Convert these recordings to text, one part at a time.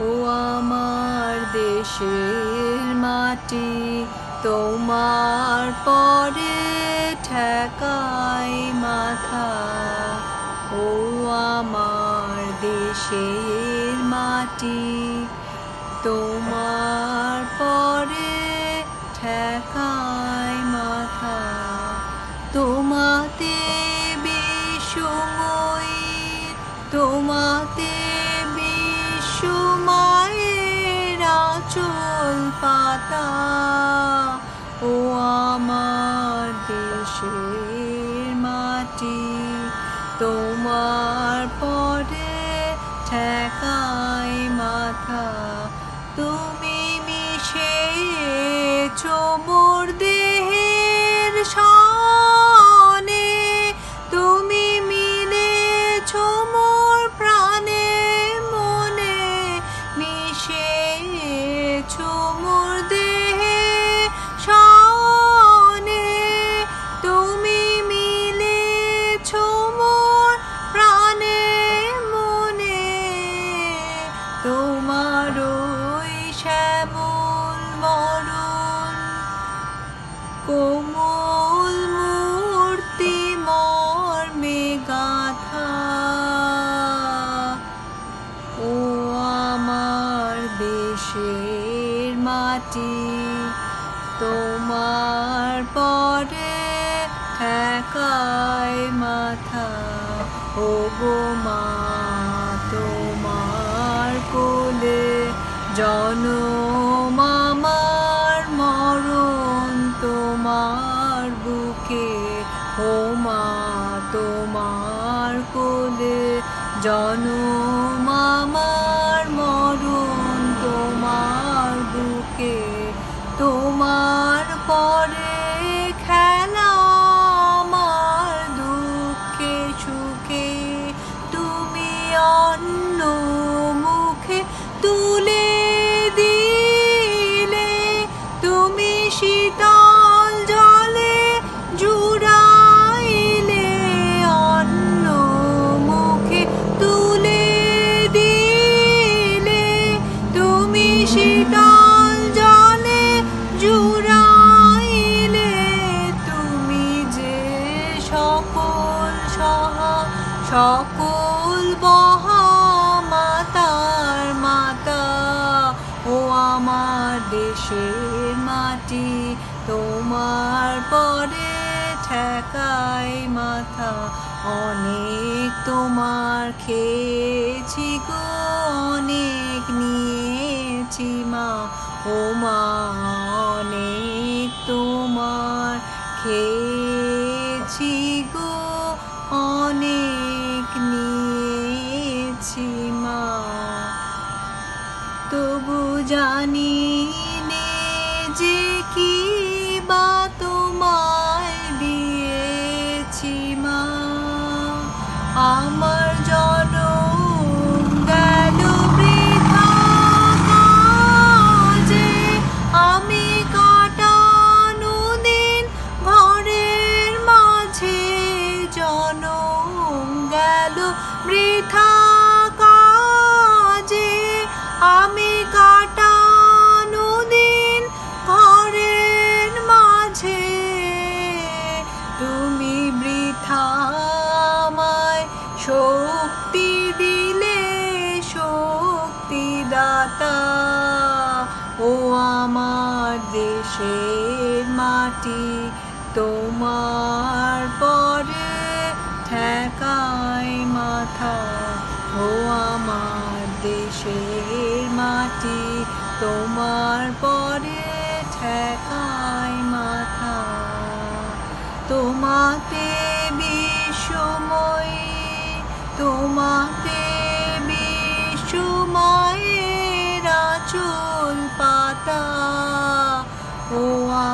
ও আমার দেশের মাটি, তোমার পরে ঠেকাই মাথা। ও আমার দেশের মাটি, তোমার পরে ঠেকাই মাথা। তোমাতে বিশ্বময়ীর, তোমাতে বিশ্বমায়ের আঁচল পাতা। ও আমার দেশের মাটি, তোমার পরে ঠেকাই মাথা। তুমি মিশেছ মোর দেহের সনে, তুমি মিলেছ মোর প্রাণে মনে, মিশেছ মোর দেহের সনে, তুমি মিলেছ মোর প্রাণে মনে। তোমার ওই শ্যামল মরণ কোমল মূর্তি মর্মে গাথা। ও আমার দেশের মাটি, তোমার পরে ঠেকাই মাথা। ও গো মা, তোমার কোলে জনম আমার মরণ তোমার বুকে। ও মা, তোমার কোলে জনম আমার মরণ তোমার বুকে। তোমার পরে খেলা আমার দুঃখে সুখে, তুমি অন্য মুখে তুলে দিলে, তুমি শীতল জলে জুড়াইলে, অন্য মুখে তুলে দিলে, তুমি শীতল জলে জুড়াইলে। তুমি যে সকল সহা সকল বহা মাতার মাতা। ও আমার দেশের মাটি, তোমার পরে ঠেকাই মাথা। অনেক তোমার খেয়েছি গো, অনেক নিয়েছি মা। ও মা, অনেক তোমার খেয়েছি গো, অনেক নিয়েছি মা। তবু জানি নে যে কি বা তোমায় দিয়েছি মা। আমার জনম গেল বৃথা কাজে, আমি কাটানো দিন ঘরের মাঝে। জনম গেল বৃথা কাজে, আমি কাটানো দিন ঘরের মাঝে। তুমি বৃথা আমায় শক্তি দিলে, শক্তিদাতা। ও আমার দেশের মাটি, তোমার পরে ঠেকাই মাথা। ও আমার দেশের মাটি, তোমার পরে ঠেকাই মাথা। তোমাতে বিশ্বময়ী, তোমাতে বিশ্বমায়ের আঁচল পাতা। ও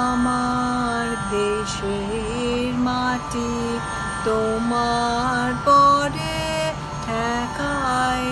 আমার দেশের মাটি, তোমার পরে ঠেকাই